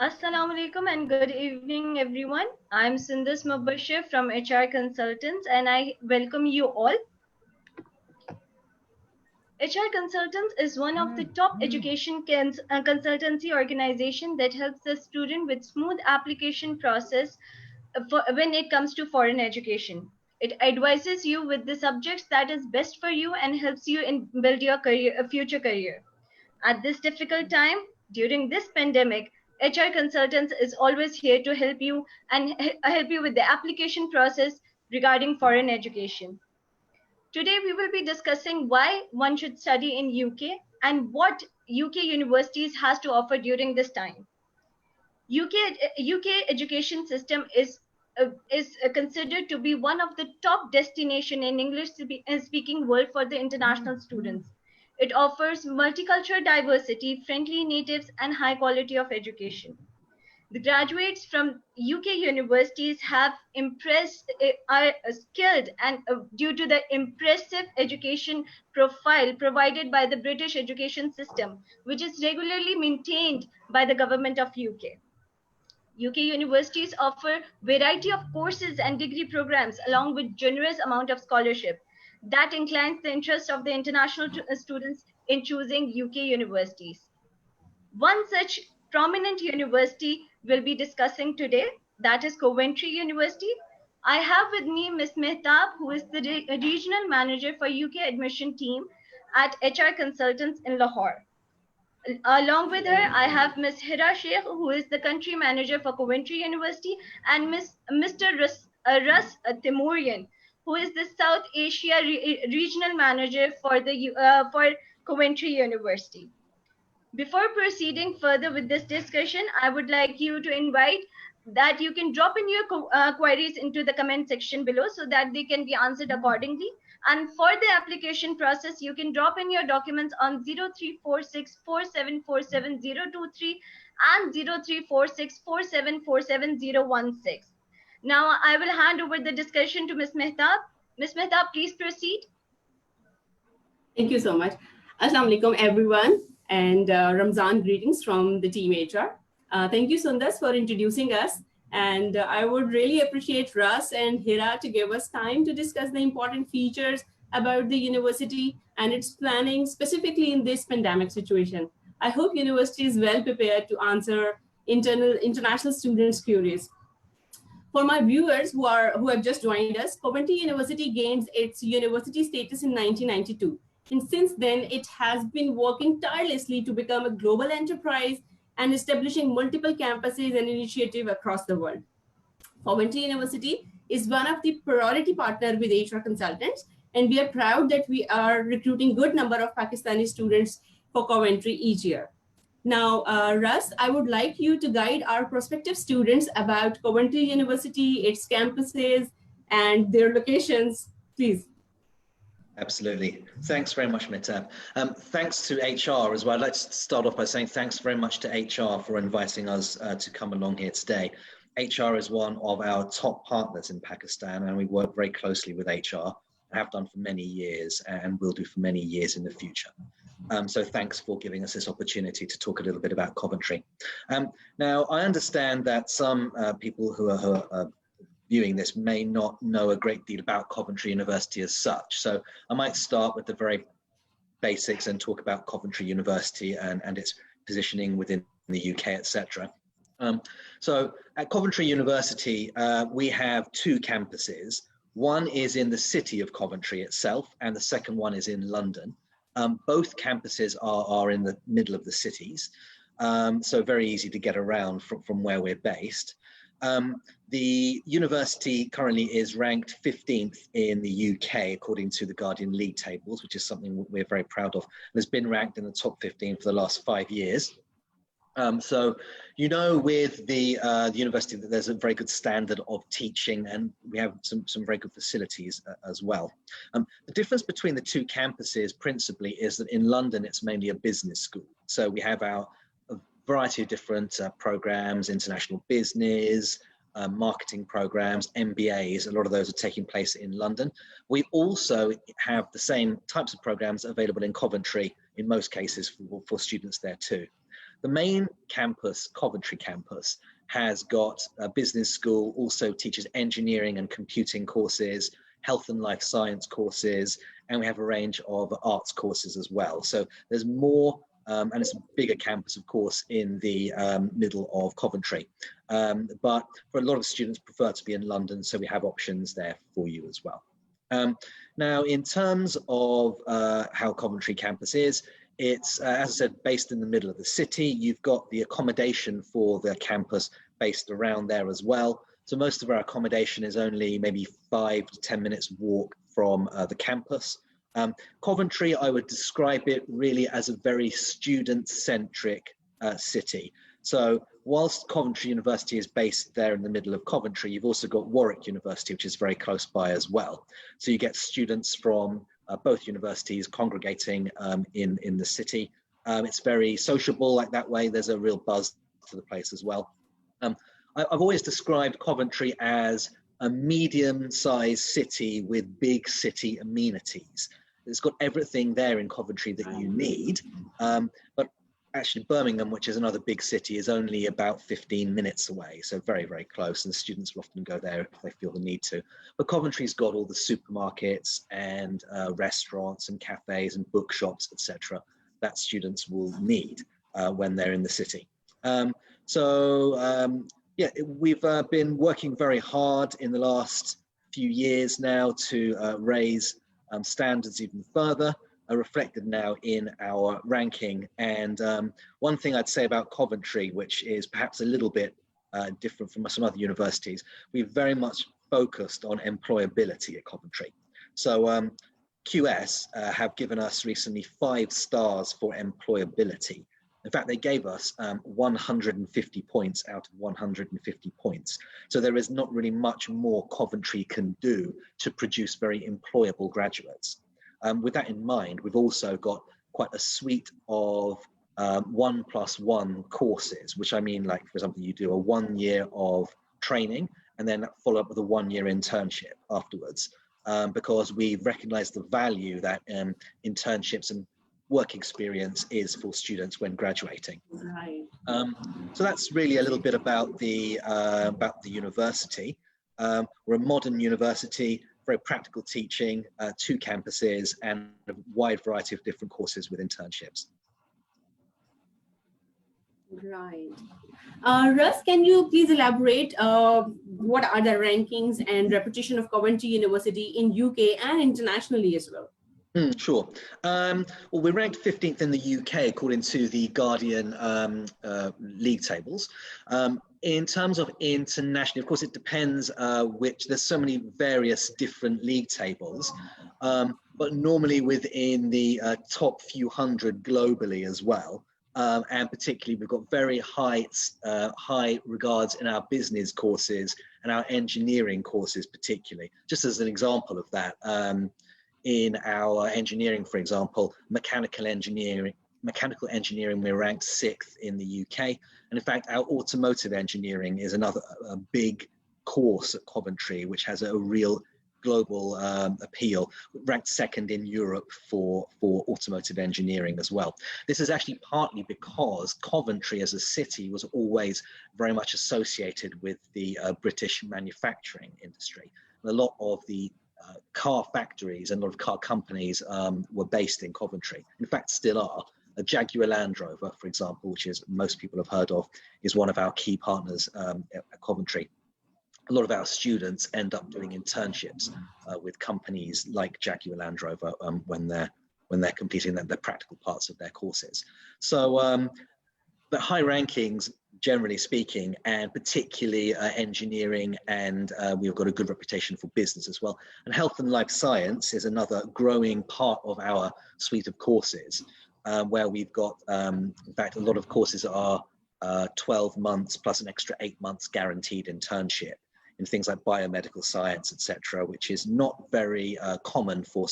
Assalamu alaikum and good evening, everyone. I'm Sindus Mubashir from HR Consultants, and I welcome you all. HR Consultants is one of the top education consultancy organization that helps the student with smooth application process when it comes to foreign education. It advises you with the subjects that is best for you and helps you in build your future career. At this difficult time, during this pandemic, HR Consultants is always here to help you and help you with the application process regarding foreign education. Today, we will be discussing why one should study in UK and what UK universities has to offer during this time. UK education system is considered to be one of the top destination in English speaking world for the international students. It offers multicultural diversity, friendly natives, and high quality of education. The graduates from UK universities have are skilled and due to the impressive education profile provided by the British education system, which is regularly maintained by the government of UK. UK universities offer variety of courses and degree programs along with generous amount of scholarship that inclines the interest of the international students in choosing UK universities. One such prominent university we'll be discussing today, that is Coventry University. I have with me Ms. Mehtab, who is the regional manager for UK admission team at HR Consultants in Lahore. Along with her, I have Ms. Hira Sheikh, who is the country manager for Coventry University, and Mr. Russ Timurian, who is the South Asia regional manager for Coventry University. Before proceeding further with this discussion, I would like you to invite that you can drop in your queries into the comment section below so that they can be answered accordingly. And for the application process, you can drop in your documents on 034647470023 and 034647477016. Now I will hand over the discussion to Ms. Mehtab. Ms. Mehtab, please proceed. Thank you so much. Assalamu alaikum, everyone, and Ramzan greetings from the team HR. Thank you, Sundas, for introducing us. And I would really appreciate Russ and Hira to give us time to discuss the important features about the university and its planning, specifically in this pandemic situation. I hope university is well prepared to answer international students' queries. For my viewers who have just joined us, Coventry University gained its university status in 1992. And since then, it has been working tirelessly to become a global enterprise and establishing multiple campuses and initiatives across the world. Coventry University is one of the priority partners with HR Consultants, and we are proud that we are recruiting good number of Pakistani students for Coventry each year. Now, Russ, I would like you to guide our prospective students about Coventry University, its campuses, and their locations, please. Absolutely. Thanks very much, Mehtab. Thanks to HR as well. Let's start off by saying thanks very much to HR for inviting us to come along here today. HR is one of our top partners in Pakistan, and we work very closely with HR, have done for many years and will do for many years in the future. So thanks for giving us this opportunity to talk a little bit about Coventry. Now, I understand that some people who are viewing this may not know a great deal about Coventry University as such. So I might start with the very basics and talk about Coventry University and its positioning within the UK, etc. So at Coventry University, we have two campuses. One is in the city of Coventry itself, and the second one is in London. Both campuses are in the middle of the cities, so very easy to get around from where we're based. The university currently is ranked 15th in the UK according to the Guardian League tables, which is something we're very proud of, and has been ranked in the top 15 for the last 5 years. So, you know, with the university that there's a very good standard of teaching, and we have some very good facilities as well. The difference between the two campuses principally is that in London, it's mainly a business school. So we have a variety of different programs, international business, marketing programs, MBAs. A lot of those are taking place in London. We also have the same types of programs available in Coventry, in most cases for students there too. The main campus, Coventry Campus, has got a business school, also teaches engineering and computing courses, health and life science courses, and we have a range of arts courses as well. So there's more, and it's a bigger campus, of course, in the middle of Coventry. But for a lot of students prefer to be in London, so we have options there for you as well. Now, in terms of how Coventry Campus is, it's, as I said, based in the middle of the city. You've got the accommodation for the campus based around there as well. So most of our accommodation is only maybe 5 to 10 minutes walk from the campus. Coventry, I would describe it really as a very student-centric city. So whilst Coventry University is based there in the middle of Coventry, you've also got Warwick University, which is very close by as well. So you get students from both universities congregating in the city. It's very sociable like that way. There's a real buzz to the place as well. I've always described Coventry as a medium-sized city with big city amenities. It's got everything there in Coventry that you need, but actually Birmingham, which is another big city, is only about 15 minutes away, so very, very close, and students will often go there if they feel the need to. But Coventry's got all the supermarkets and restaurants and cafes and bookshops, etc., that students will need when they're in the city. Yeah, we've been working very hard in the last few years now to raise standards even further, reflected now in our ranking. And one thing I'd say about Coventry, which is perhaps a little bit different from some other universities, we've very much focused on employability at Coventry. So QS have given us recently 5 stars for employability. In fact, they gave us 150 points out of 150 points. So there is not really much more Coventry can do to produce very employable graduates. With that in mind, we've also got quite a suite of 1+1 courses, which I mean, like, for example, you do a 1 year of training and then follow up with a 1 year internship afterwards, because we recognize the value that internships and work experience is for students when graduating. Right. So that's really a little bit about the university. We're a modern university, very practical teaching, 2 campuses, and a wide variety of different courses with internships. Right. Russ, can you please elaborate what are the rankings and reputation of Coventry University in UK and internationally as well? Sure. Well, we're ranked 15th in the UK according to the Guardian league tables. In terms of internationally, of course, it depends there's so many various different league tables, but normally within the top few hundred globally as well. And particularly, we've got very high regards in our business courses and our engineering courses, particularly. Just as an example of that, in our engineering, for example, mechanical engineering, we're ranked 6th in the UK. And in fact, our automotive engineering is another big course at Coventry, which has a real global appeal, ranked 2nd in Europe for automotive engineering as well. This is actually partly because Coventry as a city was always very much associated with the British manufacturing industry. And a lot of the car factories and a lot of car companies were based in Coventry. In fact, still are. A Jaguar Land Rover, for example, which is most people have heard of, is one of our key partners at Coventry. A lot of our students end up doing internships with companies like Jaguar Land Rover when they're completing their practical parts of their courses. So the high rankings, generally speaking, and particularly engineering, and we've got a good reputation for business as well. And health and life science is another growing part of our suite of courses, where we've got, in fact, a lot of courses are 12 months plus an extra 8 months guaranteed internship in things like biomedical science, etc., which is not very common for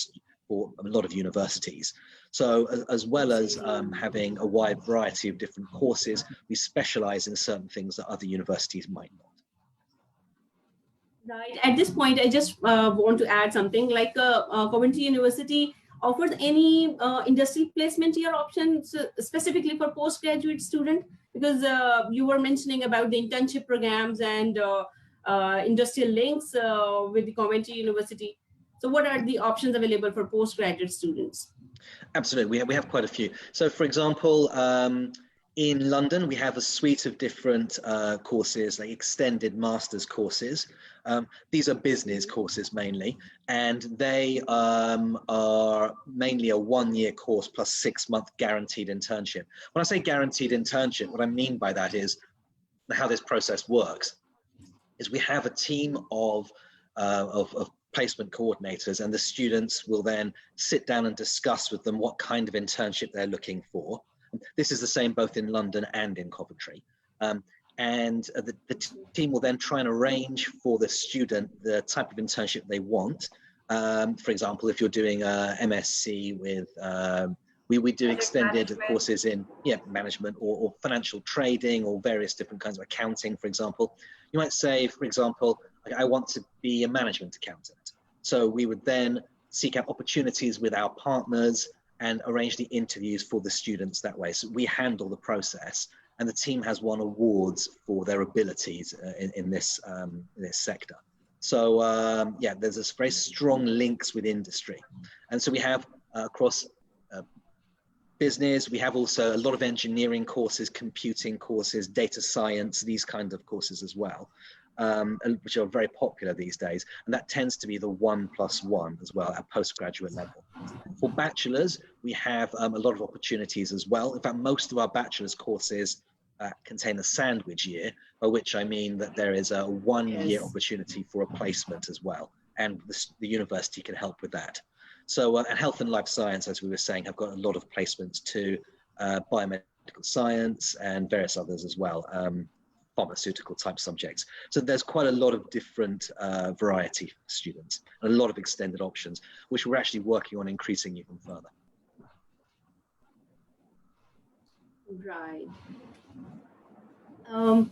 a lot of universities. So as well as having a wide variety of different courses, we specialize in certain things that other universities might not. Right. At this point, I just want to add something like Coventry University offers any industry placement year options specifically for postgraduate student? Because you were mentioning about the internship programs and industrial links with the Coventry University. So what are the options available for postgraduate students? Absolutely, we have quite a few. So for example, in London, we have a suite of different courses, like extended master's courses. These are business courses mainly, and they are mainly a one-year course plus 6-month guaranteed internship. When I say guaranteed internship, what I mean by that is how this process works is we have a team of placement coordinators, and the students will then sit down and discuss with them what kind of internship they're looking for. This is the same both in London and in Coventry. And the team will then try and arrange for the student the type of internship they want. For example, if you're doing a MSc with, we do extended courses in management or financial trading or various different kinds of accounting, for example. You might say, for example, I want to be a management accountant. So we would then seek out opportunities with our partners and arrange the interviews for the students that way. So we handle the process, and the team has won awards for their abilities in this sector. So there's this very strong links with industry. And so we have across business, we have also a lot of engineering courses, computing courses, data science, these kind of courses as well. Which are very popular these days, and that tends to be the 1+1 as well at postgraduate level. For bachelors, we have a lot of opportunities as well. In fact, most of our bachelor's courses contain a sandwich year, by which I mean that there is a one-year opportunity for a placement as well, and the university can help with that. So, and health and life science, as we were saying, have got a lot of placements to biomedical science and various others as well. Pharmaceutical type subjects. So there's quite a lot of different variety for students, and a lot of extended options, which we're actually working on increasing even further. Right.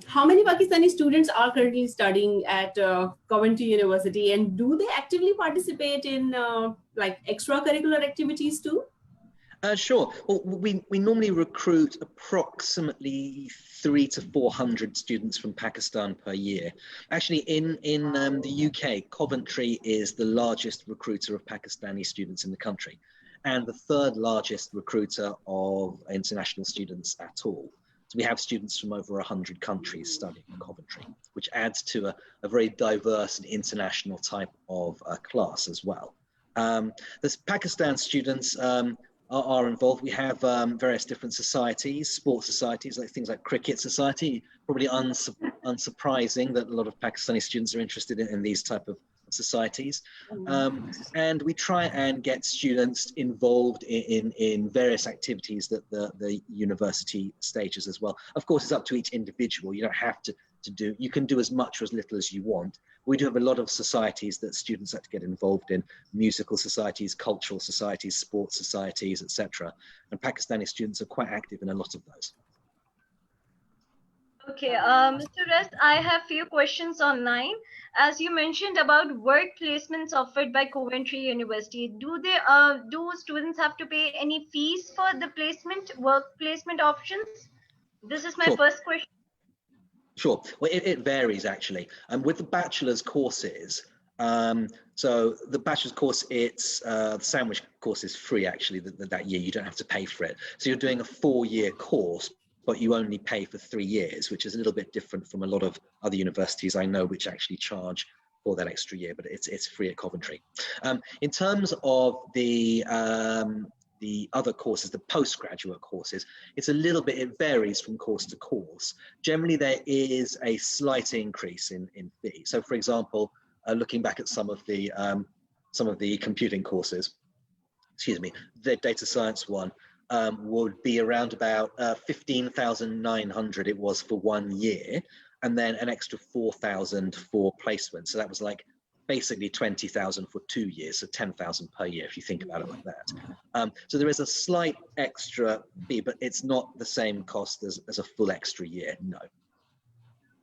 How many Pakistani students are currently studying at Coventry University, and do they actively participate in like extracurricular activities too? Sure. Well, we normally recruit approximately 300 to 400 students from Pakistan per year. Actually, in the UK, Coventry is the largest recruiter of Pakistani students in the country, and the third largest recruiter of international students at all. So we have students from over 100 countries studying at Coventry, which adds to a very diverse and international type of class as well. There's Pakistan students are involved. We have various different societies, sports societies, like things like cricket society. Probably unsurprising that a lot of Pakistani students are interested in these type of societies. And we try and get students involved in various activities that the university stages as well. Of course, it's up to each individual. You don't have to do, you can do as much or as little as you want. We do have a lot of societies that students like to get involved in: musical societies, cultural societies, sports societies, etc. And Pakistani students are quite active in a lot of those. Okay, Mr. Rest, I have few questions online. As you mentioned about work placements offered by Coventry University, do students have to pay any fees for the work placement options? This is my first question. Sure. Well, it varies actually. With the bachelor's courses, so the bachelor's course, it's the sandwich course is free actually that year. You don't have to pay for it. So you're doing a 4-year course, but you only pay for 3 years, which is a little bit different from a lot of other universities I know which actually charge for that extra year, but it's free at Coventry. In terms of the other courses, the postgraduate courses, it's a little bit, it varies from course to course. Generally, there is a slight increase in fee. So for example, looking back at some of the computing courses, excuse me, the data science one would be around about 15,900 it was for 1 year, and then an extra 4,000 for placement. So that was like basically 20,000 for 2 years, so 10,000 per year if you think about it like that. So there is a slight extra fee, but it's not the same cost as a full extra year, no.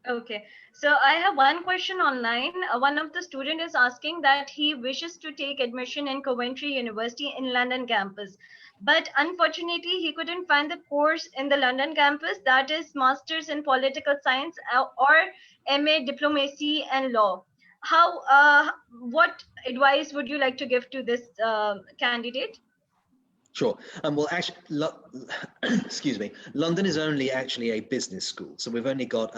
Okay, so I have one question online. One of the student is asking that he wishes to take admission in Coventry University in London campus, but unfortunately he couldn't find the course in the London campus that is Masters in Political Science or MA Diplomacy and Law. How? What advice would you like to give to this candidate? Sure. Well, actually, excuse me, London is only actually a business school. So we've only got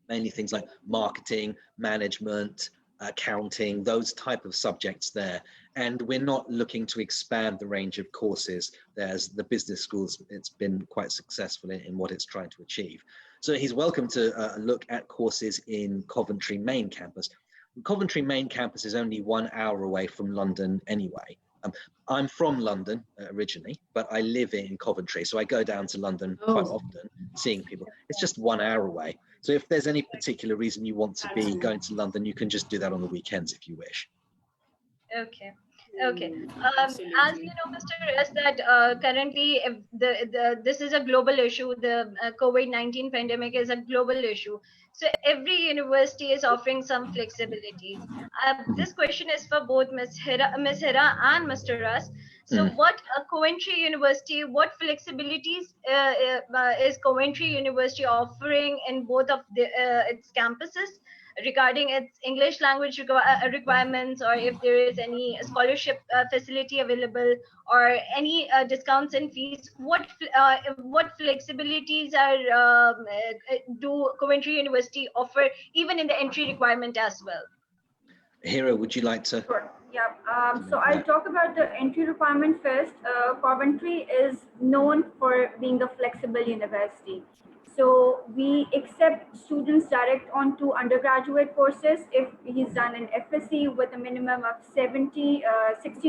mainly things like marketing, management, accounting, those type of subjects there. And we're not looking to expand the range of courses. There's the business schools, it's been quite successful in what it's trying to achieve. So he's welcome to look at courses in Coventry main campus. Coventry main campus is only 1 hour away from London anyway. I'm from London originally, but I live in Coventry. So I go down to London quite often, seeing people. It's just 1 hour away. So if there's any particular reason you want to be going to London, you can just do that on the weekends if you wish. Okay. Okay. As you Absolutely. know, Mr. S, that currently if this is a global issue. The COVID-19 pandemic is a global issue. So every university is offering some flexibilities. This question is for both Ms. Hira and Mr. Russ. So what Coventry University, what flexibilities is Coventry University offering in both of its campuses, regarding its English language requirements, or if there is any scholarship facility available, or any discounts in fees? What flexibilities do Coventry University offer, even in the entry requirement as well? Hira, would you like to? Sure. Yeah. So I'll talk about the entry requirement first. Coventry is known for being a flexible university. So we accept students direct onto undergraduate courses if he's done an FSC with a minimum of 60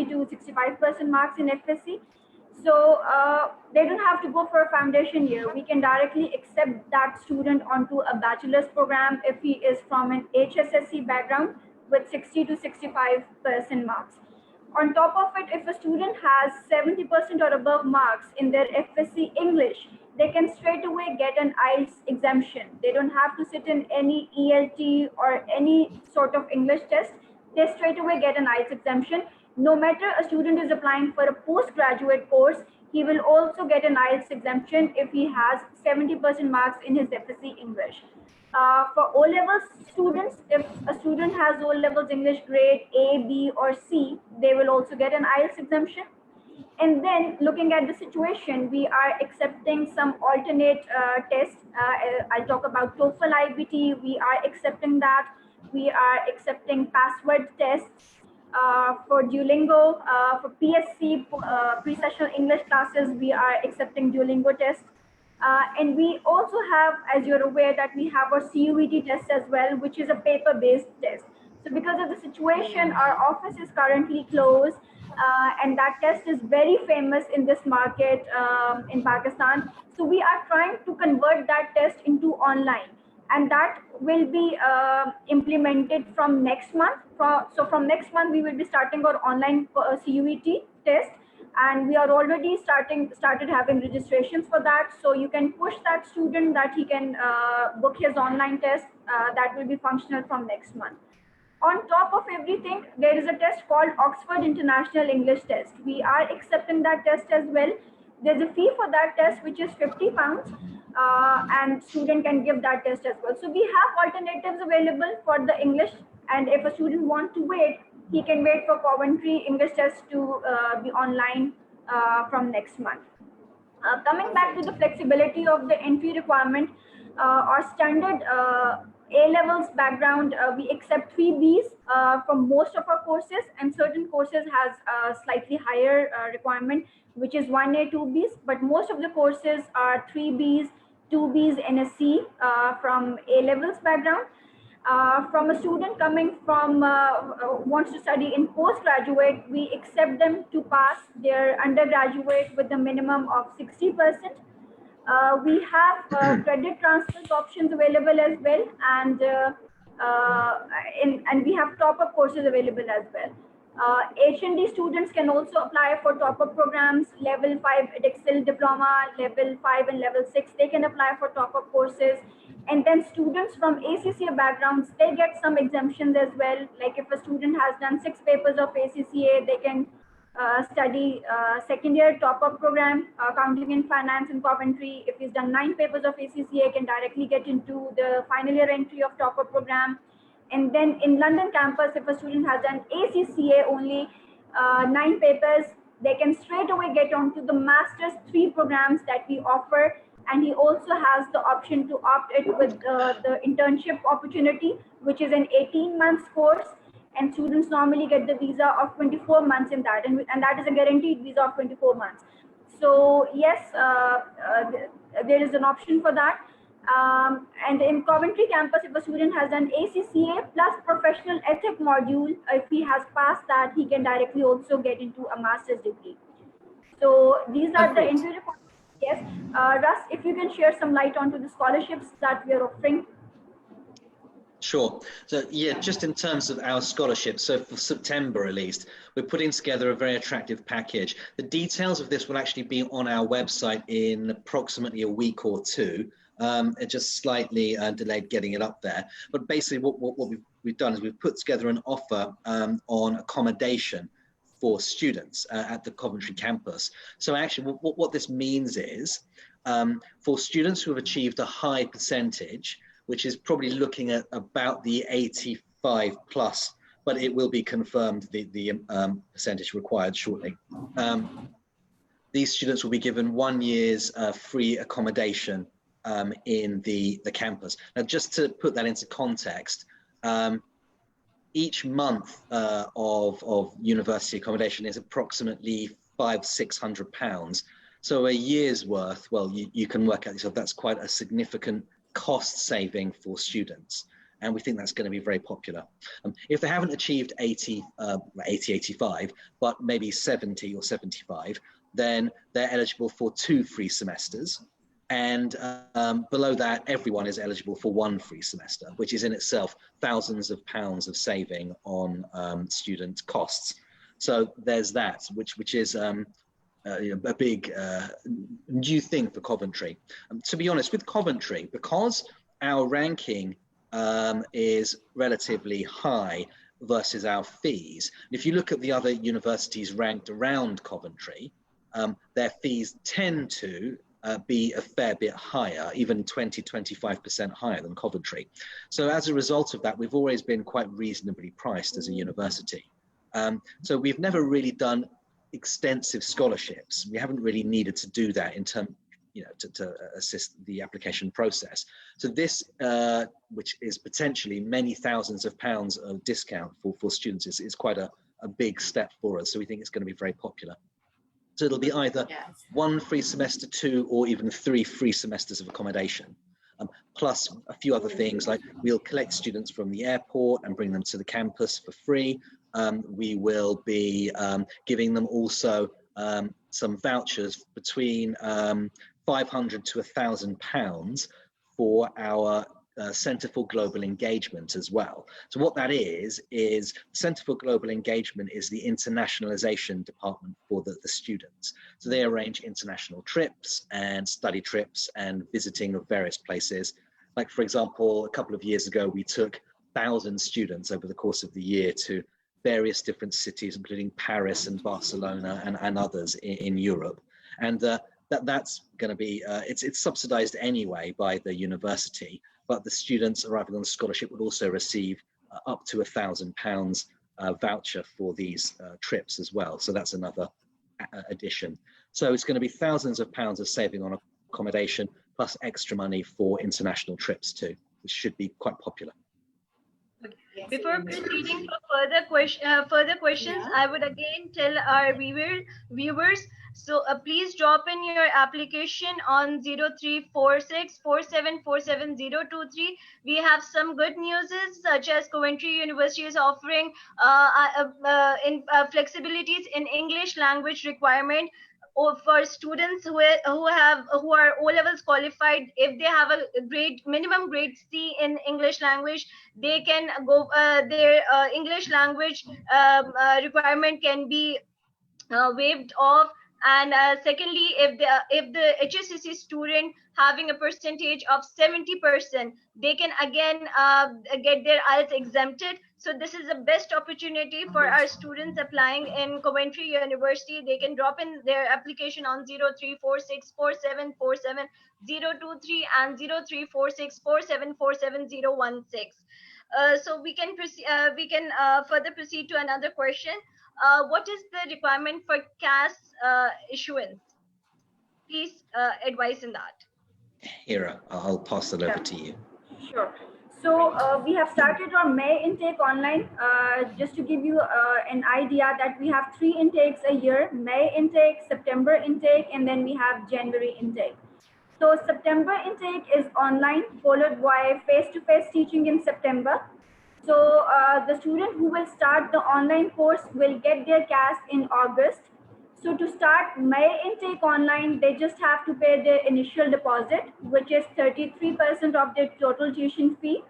to 65% marks in FSC. So they don't have to go for a foundation year. We can directly accept that student onto a bachelor's program if he is from an HSSC background with 60 to 65% marks. On top of it, if a student has 70% or above marks in their FSC English, they can straight away get an IELTS exemption. They don't have to sit in any ELT or any sort of English test. They straight away get an IELTS exemption. No matter a student is applying for a postgraduate course, he will also get an IELTS exemption if he has 70% marks in his FSC English. For O-level students, if a student has O-levels English grade A, B, or C, they will also get an IELTS exemption. And then looking at the situation, we are accepting some alternate tests. I'll talk about TOEFL IBT. We are accepting that. We are accepting password tests. For Duolingo, for PSC, pre-sessional English classes, we are accepting Duolingo tests. And we also have, as you're aware, that we have our CUET test as well, which is a paper-based test. So because of the situation, our office is currently closed, and that test is very famous in this market in Pakistan. So we are trying to convert that test into online, and that will be implemented from next month. So from next month, we will be starting our online CUET test, and we are already started having registrations for that. So you can push that student that he can book his online test. That will be functional from next month. On top of everything, there is a test called Oxford International English Test. We are accepting that test as well. There's a fee for that test, which is £50, and student can give that test as well. So we have alternatives available for the English, and if a student wants to wait, he can wait for Coventry English test to be online from next month. Coming back to the flexibility of the entry requirement, our standard A-levels background, we accept 3Bs from most of our courses, and certain courses has a slightly higher requirement, which is 1A, 2Bs, but most of the courses are 3Bs, 2Bs, and a C from A-levels background. From a student coming from wants to study in postgraduate, we accept them to pass their undergraduate with a minimum of 60%. We have credit transfer options available as well, and we have top-up courses available as well. H&D students can also apply for top-up programs, level 5 Excel diploma, level 5 and level 6, they can apply for top-up courses. And then students from ACCA backgrounds, they get some exemptions as well. Like if a student has done 6 papers of ACCA, they can study second year top-up program, accounting and finance in Coventry. If he's done 9 papers of ACCA, can directly get into the final year entry of top-up program. And then in London campus, if a student has done ACCA only 9 papers, they can straight away get onto the master's 3 programs that we offer. And he also has the option to opt it with the internship opportunity, which is an 18 months course. And students normally get the visa of 24 months in that. And that is a guaranteed visa of 24 months. So yes, there is an option for that. And in Coventry campus, if a student has done ACCA plus professional ethic module, if he has passed that, he can directly also get into a master's degree. So these are the entry requirements. Yes, Russ, if you can share some light onto the scholarships that we are offering. Sure. So yeah, just in terms of our scholarships, so for September at least, we're putting together a very attractive package. The details of this will actually be on our website in approximately a week or two. It just slightly delayed getting it up there. But basically what we've done is we've put together an offer on accommodation for students at the Coventry campus. So actually what this means is for students who have achieved a high percentage, which is probably looking at about the 85 plus, but it will be confirmed the percentage required shortly. These students will be given 1 year's free accommodation in the campus. Now, just to put that into context, each month of university accommodation is approximately £500–600. So a year's worth, well, you can work out yourself, that's quite a significant cost saving for students. And we think that's going to be very popular. If they haven't achieved 85, but maybe 70 or 75, then they're eligible for 2 free semesters. And below that, everyone is eligible for 1 free semester, which is in itself thousands of pounds of saving on student costs. So there's that, which is a big new thing for Coventry. To be honest, with Coventry, because our ranking is relatively high versus our fees, if you look at the other universities ranked around Coventry, their fees tend to be a fair bit higher, even 20–25% higher than Coventry. So as a result of that, we've always been quite reasonably priced as a university. So we've never really done extensive scholarships. We haven't really needed to do that in terms, to assist the application process. So this, which is potentially many thousands of pounds of discount for students, is quite a big step for us. So we think it's going to be very popular. So it'll be either 1 free semester, 2 or even 3 free semesters of accommodation, plus a few other things like we'll collect students from the airport and bring them to the campus for free. We will be giving them also some vouchers between £500 to £1,000 for our Centre for Global Engagement as well. So what that is Centre for Global Engagement is the internationalization department for the students. So they arrange international trips and study trips and visiting of various places. Like, for example, a couple of years ago, we took 1,000 students over the course of the year to various different cities, including Paris and Barcelona and others in Europe. And that's going to be, it's subsidized anyway by the university, but the students arriving on scholarship would also receive up to £1,000 voucher for these trips as well. So that's another addition. So it's going to be thousands of pounds of saving on accommodation, plus extra money for international trips too, which should be quite popular. Yes, before proceeding for further questions, I would again tell our viewers, so please drop in your application on 034647477023. We have some good news, such as Coventry University is offering flexibilities in English language requirement. or for students who are O levels qualified, if they have a minimum grade C in English language, they can go their English language requirement can be waived off. And secondly, if the HSCC student having a percentage of 70%, they can again get their IELTS exempted. So this is the best opportunity for our students applying in Coventry University. They can drop in their application on 03464747 and 034647474016. So we can further proceed to another question. What is the requirement for CAS issuance? Please advise in that. Hira, I'll pass it over to you. Sure. So we have started our May intake online. Just to give you an idea that we have 3 intakes a year: May intake, September intake, and then we have January intake. So September intake is online, followed by face-to-face teaching in September. So the student who will start the online course will get their CAS in August. So to start May intake online, they just have to pay their initial deposit, which is 33% of their total tuition fee.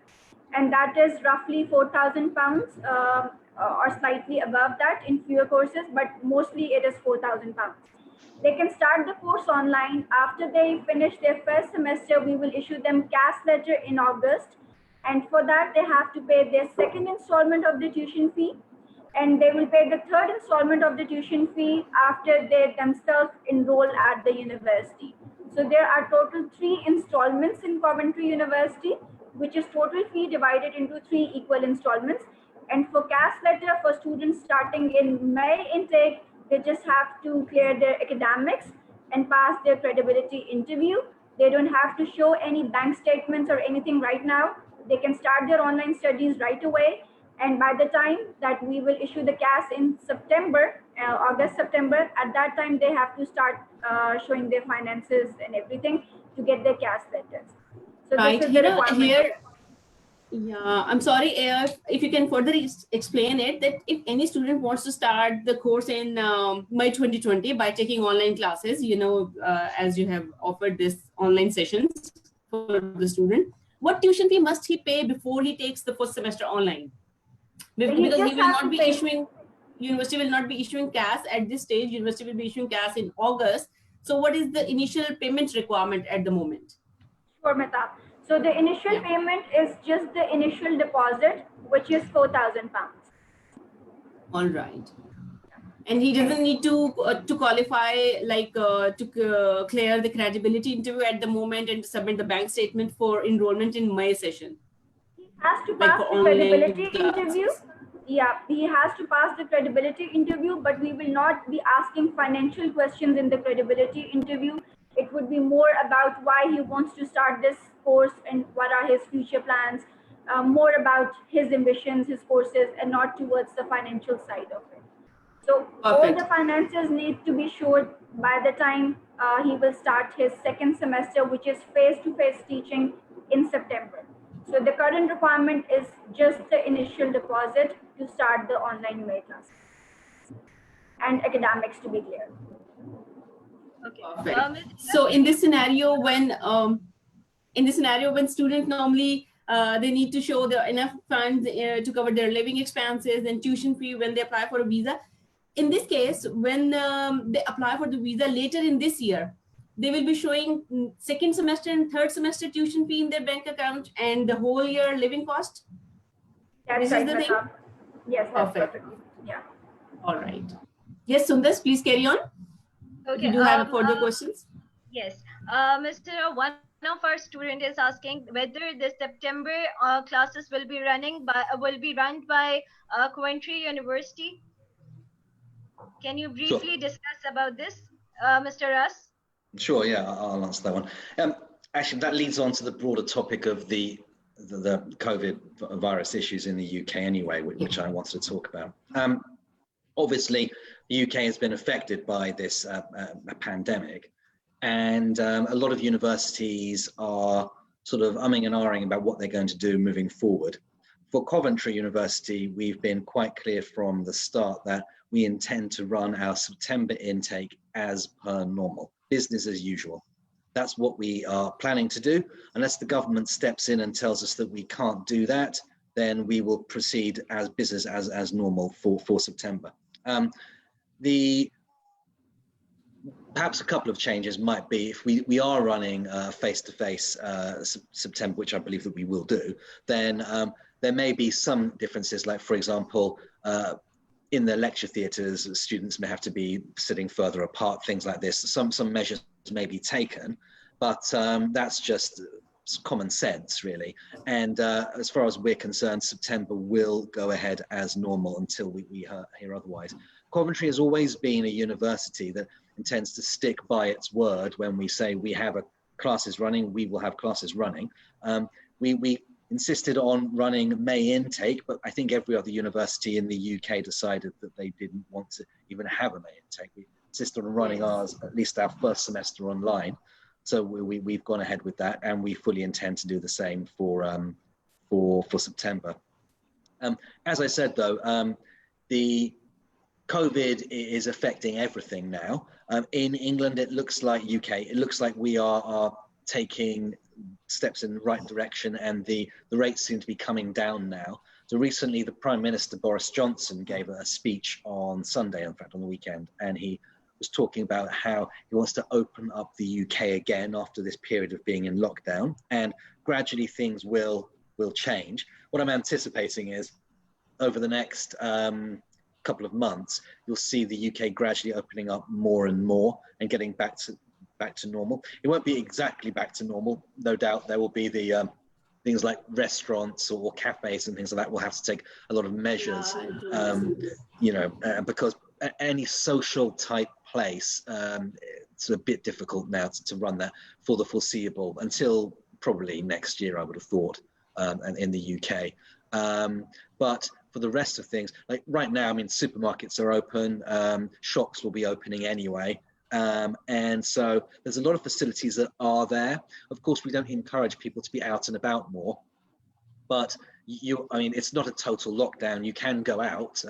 And that is roughly £4,000 or slightly above that in fewer courses, but mostly it is £4,000. They can start the course online. After they finish their first semester, we will issue them CAS letter in August. And for that, they have to pay their second installment of the tuition fee. And they will pay the third installment of the tuition fee after they themselves enroll at the university. So there are total 3 installments in Coventry University, which is total fee divided into 3 equal installments. And for CAS letter, for students starting in May intake, they just have to clear their academics and pass their credibility interview. They don't have to show any bank statements or anything right now. They can start their online studies right away. And by the time that we will issue the CAS in September, August, September, at that time they have to start showing their finances and everything to get their CAS letters. So right, this is the requirement. Yeah, I'm sorry if you can further explain it, that if any student wants to start the course in May 2020 by taking online classes, as you have offered this online sessions for the student, what tuition fee must he pay before he takes the first semester online? Because he will not be issuing, university will not be issuing CAS at this stage. University will be issuing CAS in August. So what is the initial payment requirement at the moment? Sure, Mehtab. So the initial payment is just the initial deposit, which is £4,000. All right. And he doesn't need to qualify, like to clear the credibility interview at the moment and to submit the bank statement for enrollment in May session. He has to pass the credibility interview. Yeah, he has to pass the credibility interview, but we will not be asking financial questions in the credibility interview. It would be more about why he wants to start this course and what are his future plans, more about his ambitions, his courses, and not towards the financial side of it. So all the finances need to be showed by the time he will start his second semester, which is face-to-face teaching in September. So the current requirement is just the initial deposit to start the online May class and academics to be clear. Okay. So in this scenario, when students normally they need to show enough funds to cover their living expenses and tuition fee when they apply for a visa. In this case, when they apply for the visa later in this year, they will be showing second semester and third semester tuition fee in their bank account and the whole year living cost. That's right, the thing? Yes, that's perfect. Yeah. All right. Yes, Sundas, please carry on. Okay. You do have further questions? Yes. Mr. One of our student is asking whether the September classes will be run by Coventry University. Can you briefly discuss about this, Mr. Russ? Sure, yeah, I'll answer that one. Actually, that leads on to the broader topic of the COVID virus issues in the UK anyway, which I wanted to talk about. Obviously, the UK has been affected by this pandemic, and a lot of universities are sort of umming and ahhing about what they're going to do moving forward. For Coventry University, we've been quite clear from the start that we intend to run our September intake as per normal, business as usual. That's what we are planning to do. Unless the government steps in and tells us that we can't do that, then we will proceed as business as normal for September. Perhaps a couple of changes might be if we are running face-to-face September, which I believe that we will do, then there may be some differences, like, for example, in the lecture theatres, students may have to be sitting further apart, things like this. Some measures may be taken, but that's just common sense, really. And as far as we're concerned, September will go ahead as normal until we hear otherwise. Coventry has always been a university that intends to stick by its word. When we say we have classes running, we will have classes running. We insisted on running May intake, but I think every other university in the UK decided that they didn't want to even have a May intake. We insisted on running ours, at least our first semester, online. So we've gone ahead with that, and we fully intend to do the same for September. As I said, though, the COVID is affecting everything now. In England, it looks like UK. It looks like we are taking steps in the right direction, and the rates seem to be coming down now. So recently, the Prime Minister, Boris Johnson, gave a speech on Sunday, in fact, on the weekend, and he was talking about how he wants to open up the UK again after this period of being in lockdown, and gradually things will change. What I'm anticipating is over the next couple of months, you'll see the UK gradually opening up more and more and getting back to normal. It won't be exactly back to normal. No doubt there will be the things like restaurants or cafes and things like that will have to take a lot of measures, because any social type place, it's a bit difficult now to run that for the foreseeable until probably next year, I would have thought, in the UK. But for the rest of things, like right now, I mean, supermarkets are open, shops will be opening anyway. And so there's a lot of facilities that are there. Of course, we don't encourage people to be out and about more, but I mean, it's not a total lockdown. You can go out,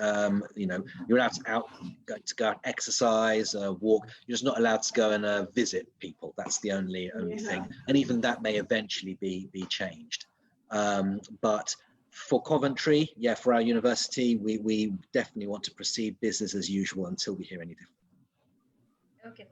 you're out to go out, exercise, walk. You're just not allowed to go and visit people. That's the only thing. And even that may eventually be changed. But for Coventry, for our university, we definitely want to proceed business as usual until we hear any different. Okay.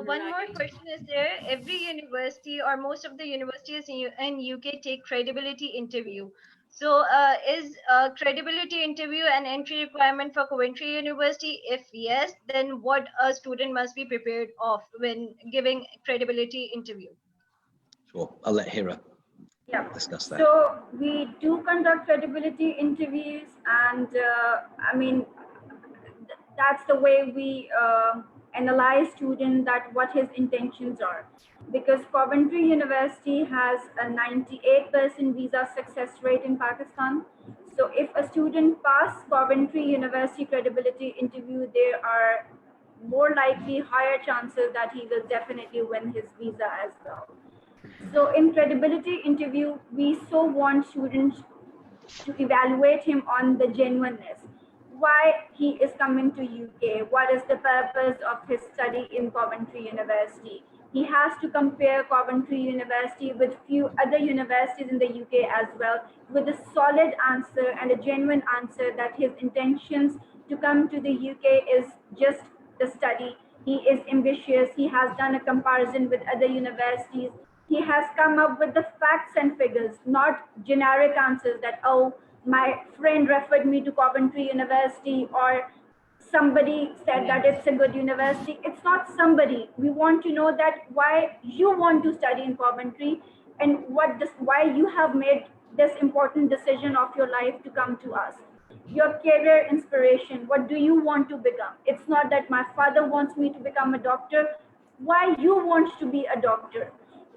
One more question is there. Every university or most of the universities in UK take credibility interview. So is credibility interview an entry requirement for Coventry University? If yes, then what a student must be prepared of when giving credibility interview? Sure, I'll let Hira discuss that. So we do conduct credibility interviews, and I mean, that's the way we analyze students, that what his intentions are. Because Coventry University has a 98% visa success rate in Pakistan. So if a student passes Coventry University credibility interview, there are more likely higher chances that he will definitely win his visa as well. So in credibility interview, we so want students to evaluate him on the genuineness. Why he is coming to UK, what is the purpose of his study in Coventry University. He has to compare Coventry University with few other universities in the UK as well, with a solid answer and a genuine answer that his intentions to come to the UK is just the study. He is ambitious, he has done a comparison with other universities. He has come up with the facts and figures, not generic answers that, oh, my friend referred me to Coventry University, or somebody said that it's a good university. It's not somebody. We want to know that why you want to study in Coventry and why you have made this important decision of your life to come to us. Your career inspiration, what do you want to become? It's not that my father wants me to become a doctor. Why you want to be a doctor?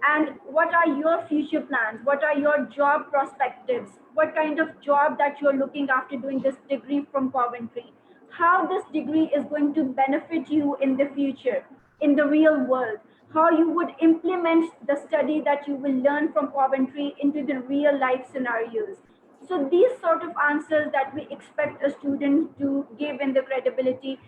And what are your future plans? What are your job perspectives? What kind of job that you're looking after doing this degree from Coventry? How this degree is going to benefit you in the future, in the real world? How you would implement the study that you will learn from Coventry into the real life scenarios? So these sort of answers that we expect a student to give in the credibility,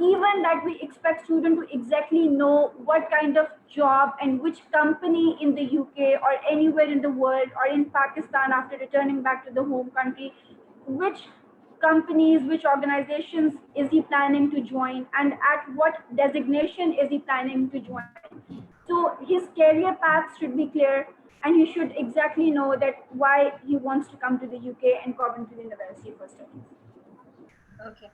even that we expect student to exactly know what kind of job and which company in the UK or anywhere in the world or in Pakistan after returning back to the home country, which companies, which organizations is he planning to join, and at what designation is he planning to join. So his career path should be clear, and he should exactly know that why he wants to come to the UK and Coventry University for studies. Okay.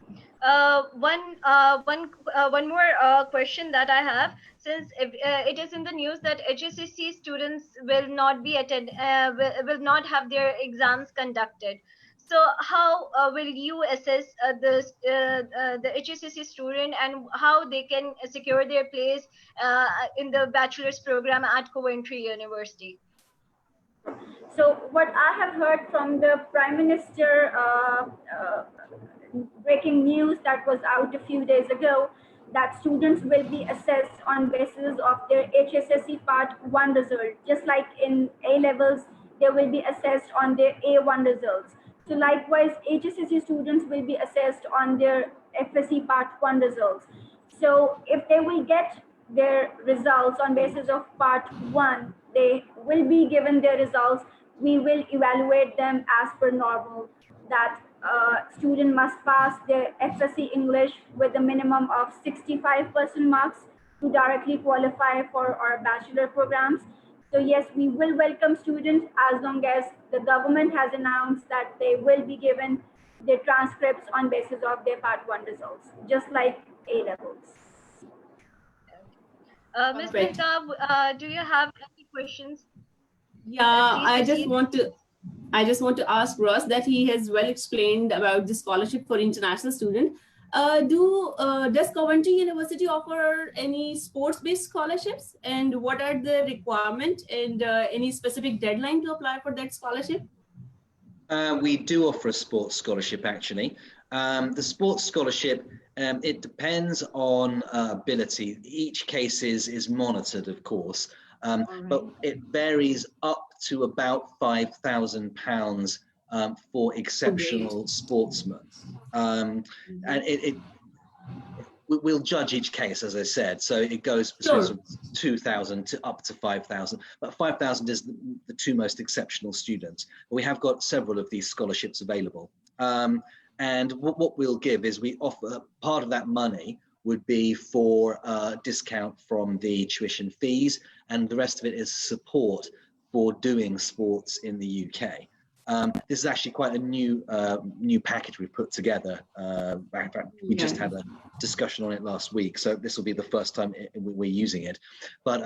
One more question that I have, since it is in the news that HSCC students will not be will not have their exams conducted. So how will you assess the HSCC student, and how they can secure their place in the bachelor's program at Coventry University? So what I have heard from the Prime Minister breaking news that was out a few days ago, that students will be assessed on basis of their HSSC Part 1 result. Just like in A levels, they will be assessed on their A1 results. So likewise, HSSC students will be assessed on their FSC Part 1 results. So if they will get their results on basis of Part 1, they will be given their results. We will evaluate them as per normal, that student must pass their FSC English with a minimum of 65% marks to directly qualify for our bachelor programs. So yes, we will welcome students as long as the government has announced that they will be given their transcripts on basis of their Part 1 results, just like A levels. Ms. Perfect. Minta, do you have any questions? Yeah, Please proceed. I just want to ask Ross that he has well explained about the scholarship for international student. Does Coventry University offer any sports-based scholarships, and what are the requirement and any specific deadline to apply for that scholarship? We do offer a sports scholarship, actually. The sports scholarship, it depends on ability. Each case is monitored, of course, but it varies up to about £5,000 for exceptional sportsmen. And we'll judge each case, as I said. So it goes between sort of 2,000 to up to 5,000. But 5,000 is the two most exceptional students. We have got several of these scholarships available. And what we'll give is we offer part of that money would be for discount from the tuition fees, and the rest of it is support for doing sports in the UK. This is actually quite a new package we've put together. We just had a discussion on it last week, so this will be the first time we're using it. But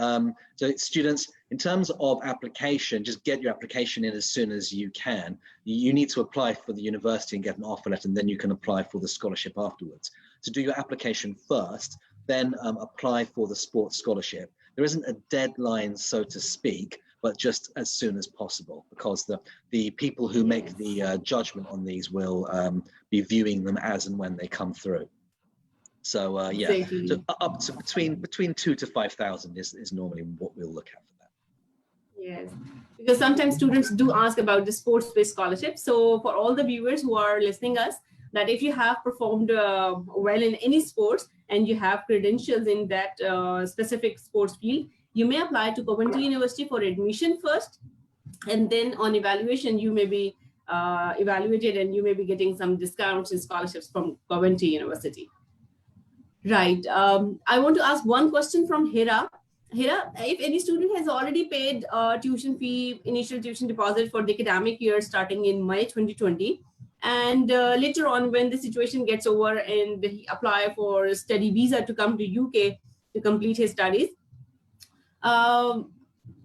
so students, in terms of application, just get your application in as soon as you can. You need to apply for the university and get an offer letter, and then you can apply for the scholarship afterwards. To do your application first, then apply for the sports scholarship. There isn't a deadline, so to speak, but just as soon as possible, because the people who make the judgment on these will be viewing them as and when they come through. So yeah, so up to between 2,000 to 5,000 is normally what we'll look at for that. Yes, because sometimes students do ask about the sports-based scholarship. So for all the viewers who are listening us, that if you have performed well in any sports and you have credentials in that specific sports field, you may apply to Coventry University for admission first, and then on evaluation, you may be evaluated and you may be getting some discounts and scholarships from Coventry University. Right. I want to ask one question from Hira. Hira, if any student has already paid tuition fee, initial tuition deposit for the academic year starting in May 2020, and later on when the situation gets over and he apply for study visa to come to UK to complete his studies, in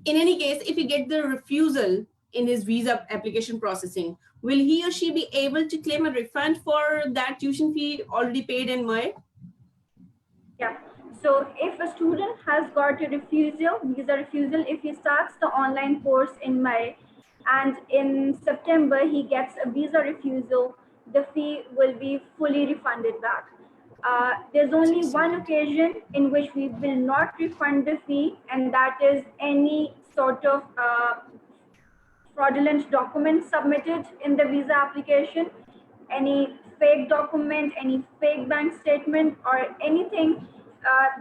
any case, if he get the refusal in his visa application processing, will he or she be able to claim a refund for that tuition fee already paid in May? Yeah. So if a student has got a refusal, visa refusal, if he starts the online course in May and in September he gets a visa refusal, the fee will be fully refunded back. There's only one occasion in which we will not refund the fee, and that is any sort of fraudulent documents submitted in the visa application, any fake document, any fake bank statement, or anything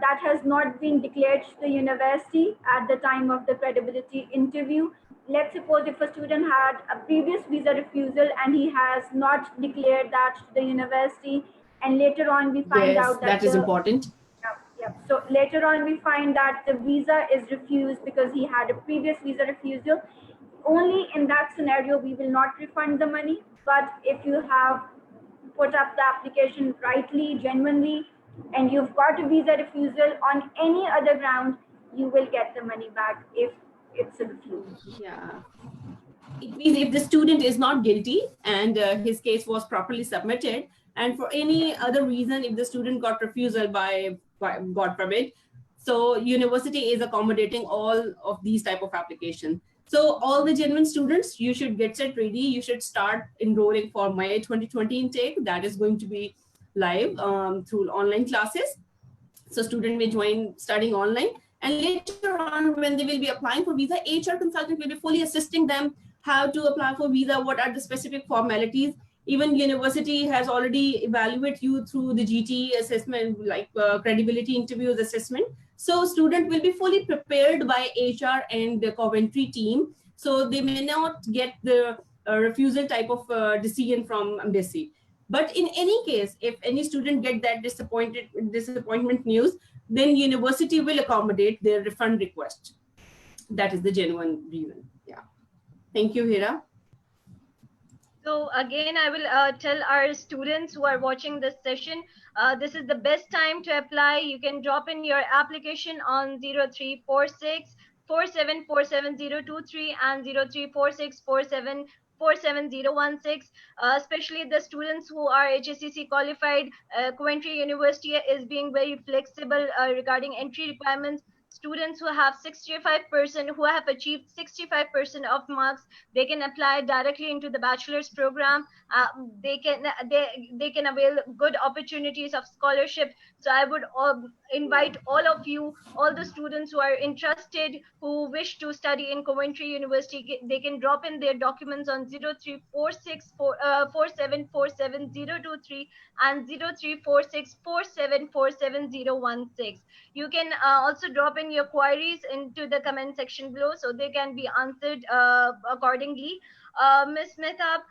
that has not been declared to the university at the time of the credibility interview. Let's suppose if a student had a previous visa refusal and he has not declared that to the university, and later on we find Yes, out that that is important. yeah. So later on we find that the visa is refused because he had a previous visa refusal. Only in that scenario we will not refund the money. But if you have put up the application rightly, genuinely, and you've got a visa refusal on any other ground, you will get the money back if it's a refusal. Yeah. It means if the student is not guilty and his case was properly submitted, and for any other reason, if the student got refusal by God forbid, so university is accommodating all of these type of applications. So all the genuine students, you should get set ready. You should start enrolling for May 2020 intake. That is going to be live through online classes. So student may join studying online, and later on when they will be applying for visa, HR consultant will be fully assisting them how to apply for visa, what are the specific formalities. Even university has already evaluated you through the GT assessment, like credibility interviews assessment. So student will be fully prepared by HR and the Coventry team. So they may not get the refusal type of decision from embassy. But in any case, if any student get that disappointment news, then university will accommodate their refund request. That is the genuine reason. Yeah. Thank you, Hira. So again, I will tell our students who are watching this session, this is the best time to apply. You can drop in your application on 0346 4747 and 0346 4747016. Especially the students who are HSCC qualified. Coventry University is being very flexible regarding entry requirements. Students who have 65%, who have achieved 65% of marks, they can apply directly into the bachelor's program. They can avail good opportunities of scholarship. So I would invite all of you, all the students who are interested, who wish to study in Coventry University, they can drop in their documents on 0346 4747023 and 0346 4747016. You can also drop in your queries into the comment section below, so they can be answered accordingly. Ms. Mehtab,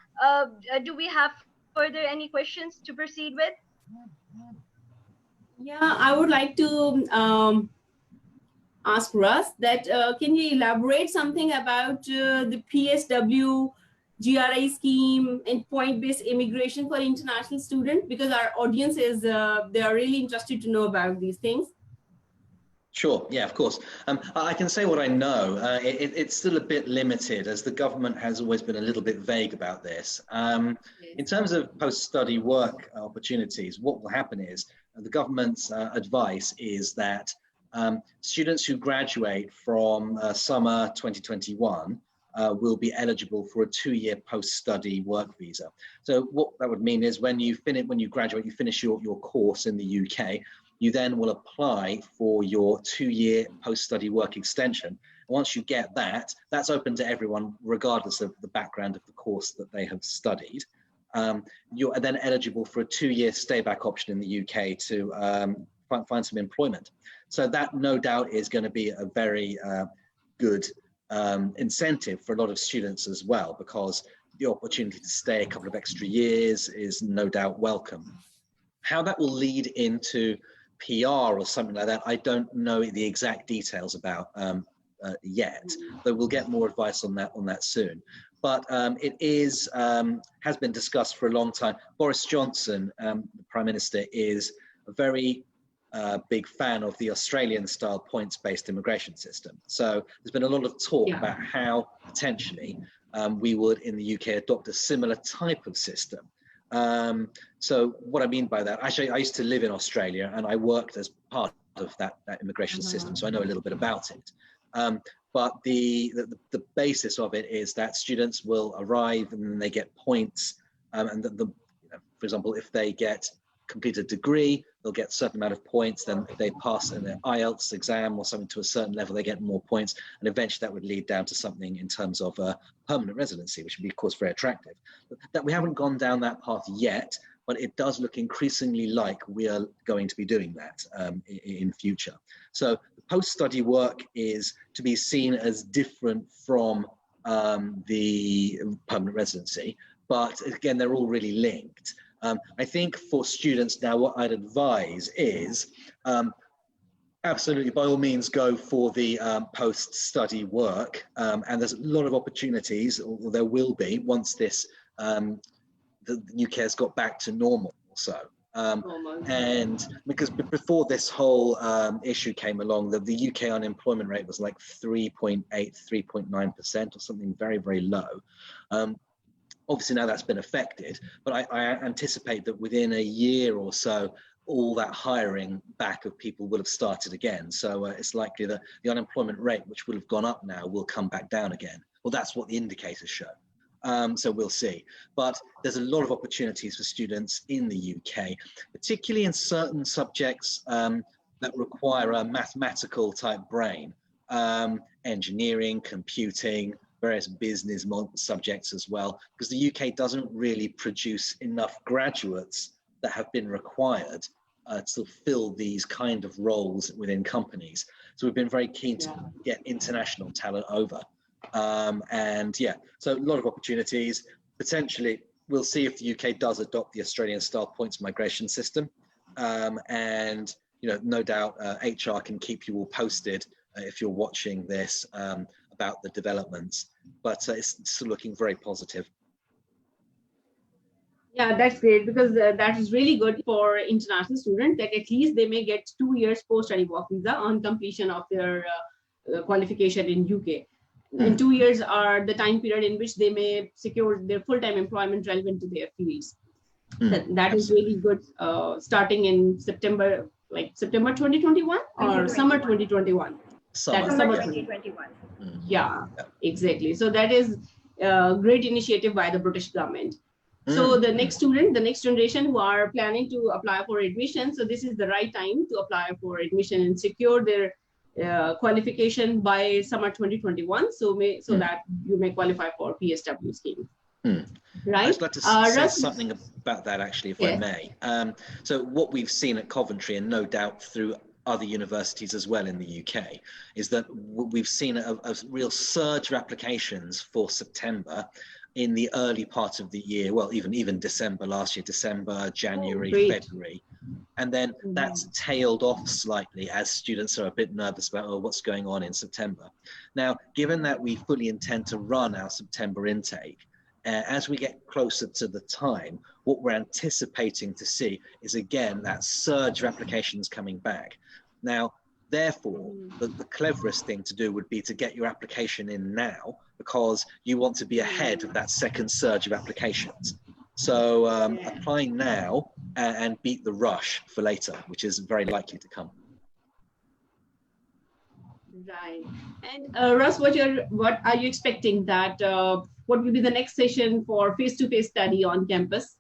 do we have further any questions to proceed with? Yeah, I would like to ask Russ that can you elaborate something about the PSW GRI scheme and point-based immigration for international students, because our audience is they are really interested to know about these things. Sure, yeah, of course. I can say what I know. It's still a bit limited, as the government has always been a little bit vague about this. In terms of post-study work opportunities, what will happen is the government's advice is that students who graduate from summer 2021 will be eligible for a 2-year post-study work visa. So what that would mean is when you graduate, you finish your course in the UK, you then will apply for your 2-year post-study work extension. Once you get that, that's open to everyone, regardless of the background of the course that they have studied. You're then eligible for a 2-year stay-back option in the UK to find some employment. So that no doubt is going to be a very good incentive for a lot of students as well, because the opportunity to stay a couple of extra years is no doubt welcome. How that will lead into PR or something like that, I don't know the exact details about yet, but we'll get more advice on that soon. But it is has been discussed for a long time. Boris Johnson, the Prime Minister, is a very big fan of the Australian-style points-based immigration system. So there's been a lot of talk about how potentially we would in the UK adopt a similar type of system. So what I mean by that, actually, I used to live in Australia and I worked as part of that immigration system, so I know a little bit about it. But the basis of it is that students will arrive and then they get points, and for example, if they complete a degree, they'll get a certain amount of points. Then if they pass an IELTS exam or something to a certain level, they get more points. And eventually that would lead down to something in terms of permanent residency, which would be, of course, very attractive. That we haven't gone down that path yet, but it does look increasingly like we are going to be doing that in future. So the post-study work is to be seen as different from the permanent residency, but again, they're all really linked. I think for students now, what I'd advise is absolutely, by all means, go for the post-study work. And there's a lot of opportunities, or there will be, once this the UK has got back to normal. So, and because before this whole issue came along, the UK unemployment rate was like 3.8, 3.9% or something very, very low. Obviously now that's been affected, but I anticipate that within a year or so, all that hiring back of people will have started again. So it's likely that the unemployment rate, which will have gone up now, will come back down again. Well, that's what the indicators show. So we'll see. But there's a lot of opportunities for students in the UK, particularly in certain subjects that require a mathematical type brain, engineering, computing, various business subjects as well, because the UK doesn't really produce enough graduates that have been required to fill these kind of roles within companies. So we've been very keen to get international talent over. And yeah, so a lot of opportunities. Potentially, we'll see if the UK does adopt the Australian style points migration system. And, you know, no doubt HR can keep you all posted if you're watching this about the developments, but it's looking very positive. Yeah, that's great, because that is really good for international students, that at least they may get 2 years post-study work visa on completion of their qualification in UK. And 2 years are the time period in which they may secure their full-time employment relevant to their fields. That is really good, starting in September, like September 2021 or summer 2021. Summer 2021. Yeah, exactly. So that is a great initiative by the British government. So the next student, the next generation who are planning to apply for admission, so this is the right time to apply for admission and secure their qualification by summer 2021. So that you may qualify for PSW scheme. Right? I'd like to say something about that, actually, if I may. So what we've seen at Coventry, and no doubt through other universities as well in the UK, is that we've seen a real surge of applications for September in the early part of the year. Well, even December last year, December, January, February. And then that's tailed off slightly as students are a bit nervous about what's going on in September. Now, given that we fully intend to run our September intake, as we get closer to the time, what we're anticipating to see is, again, that surge of applications coming back. Now, therefore, the cleverest thing to do would be to get your application in now, because you want to be ahead of that second surge of applications. So apply now and beat the rush for later, which is very likely to come. Right. And Russ, what are you expecting that what will be the next session for face-to-face study on campus?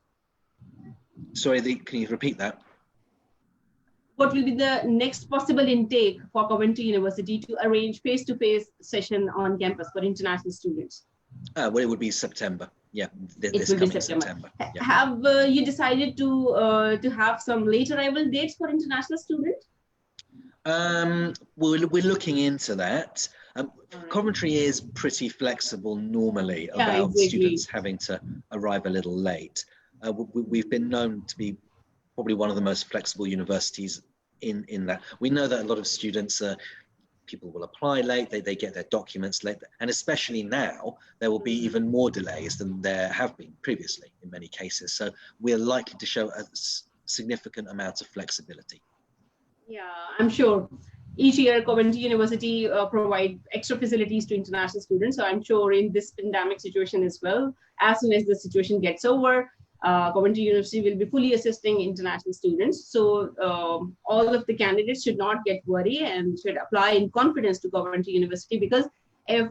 Sorry, can you repeat that? What will be the next possible intake for Coventry University to arrange face-to-face session on campus for international students? Well, it would be September. Yeah, this coming September. Yeah. Have you decided to have some late arrival dates for international students? We're looking into that. Coventry is pretty flexible normally about students having to arrive a little late. We've been known to be probably one of the most flexible universities in that. We know that a lot of students, people will apply late, they get their documents late, and especially now, there will be even more delays than there have been previously in many cases. So we're likely to show a significant amount of flexibility. Yeah, I'm sure. Each year, Coventry University provide extra facilities to international students. So I'm sure in this pandemic situation as well, as soon as the situation gets over, Coventry University will be fully assisting international students. So all of the candidates should not get worried and should apply in confidence to Coventry University, because if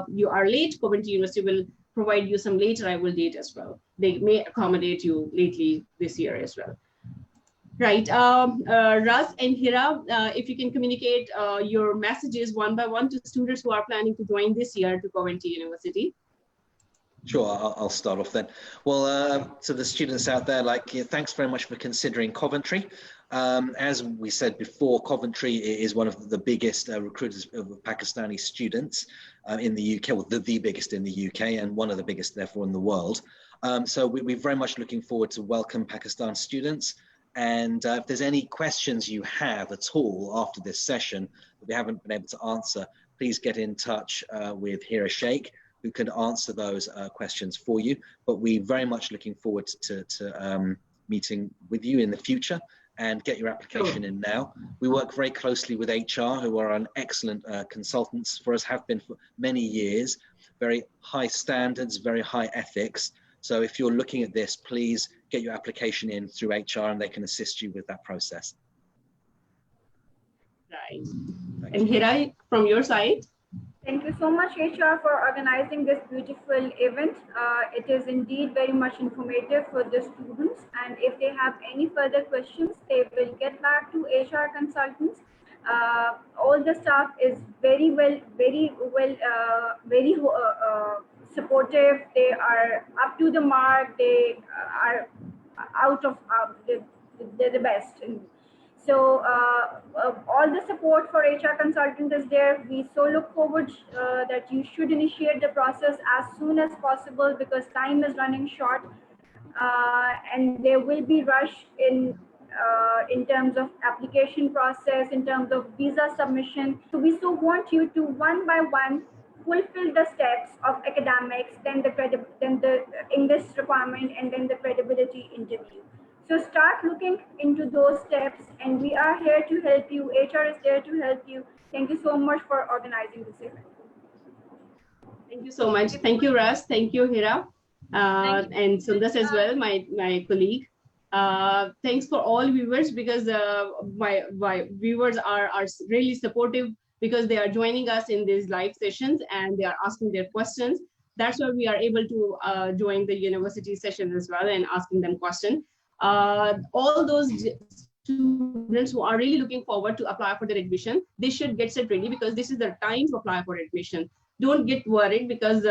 you are late, Coventry University will provide you some late arrival date as well. They may accommodate you lately this year as well. Right. Ras and Hira, if you can communicate your messages one by one to students who are planning to join this year to Coventry University. Sure, I'll start off then. Well, to the students out there, thanks very much for considering Coventry. As we said before, Coventry is one of the biggest recruiters of Pakistani students in the UK, well, the biggest in the UK and one of the biggest, therefore, in the world. So we're very much looking forward to welcome Pakistan students. And if there's any questions you have at all after this session that we haven't been able to answer, please get in touch with Hira Sheikh, who can answer those questions for you. But we're very much looking forward to meeting with you in the future and get your application in now. We work very closely with HR, who are an excellent consultants for us, have been for many years, very high standards, very high ethics. So if you're looking at this, please get your application in through HR and they can assist you with that process. Right. And Hira, from your side? Thank you so much, HR, for organizing this beautiful event. It is indeed very much informative for the students. And if they have any further questions, they will get back to HR consultants. All the staff is very supportive. They are up to the mark. They are they're the best. So all the support for HR consultant is there. We so look forward that you should initiate the process as soon as possible because time is running short and there will be rush in terms of application process, in terms of visa submission. So we so want you to one by one fulfill the steps of academics, then the English requirement, and then the credibility interview. So start looking into those steps, and we are here to help you. HR is there to help you. Thank you so much for organizing this event. Thank you so much. Thank you, Ras. Thank you, Hira. And Sundas as well, my colleague. Thanks for all viewers because my viewers are really supportive because they are joining us in these live sessions and they are asking their questions. That's why we are able to join the university sessions as well and asking them questions. All those students who are really looking forward to apply for their admission, they should get set ready because this is the time to apply for admission. Don't get worried because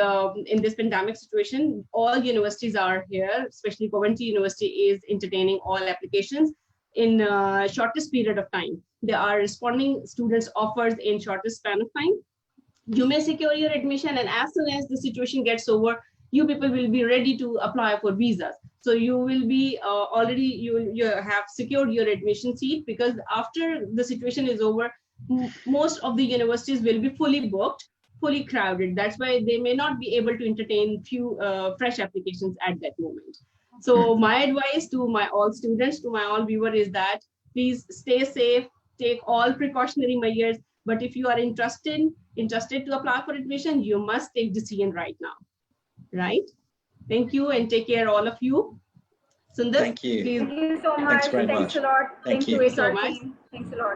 in this pandemic situation, all universities are here, especially Coventry University is entertaining all applications in shortest period of time. They are responding students' offers in shortest span of time. You may secure your admission and as soon as the situation gets over, you people will be ready to apply for visas. So you will be already, you have secured your admission seat because after the situation is over, most of the universities will be fully booked, fully crowded. That's why they may not be able to entertain few fresh applications at that moment. So my advice to my all students, to my all viewers is that please stay safe, take all precautionary measures. But if you are interested to apply for admission, you must take decision right now. Right? Thank you and take care, all of you. Sundar, thank you. Thank you so much. Thanks very much. Thanks a lot. Thank you so HR team. Thanks a lot.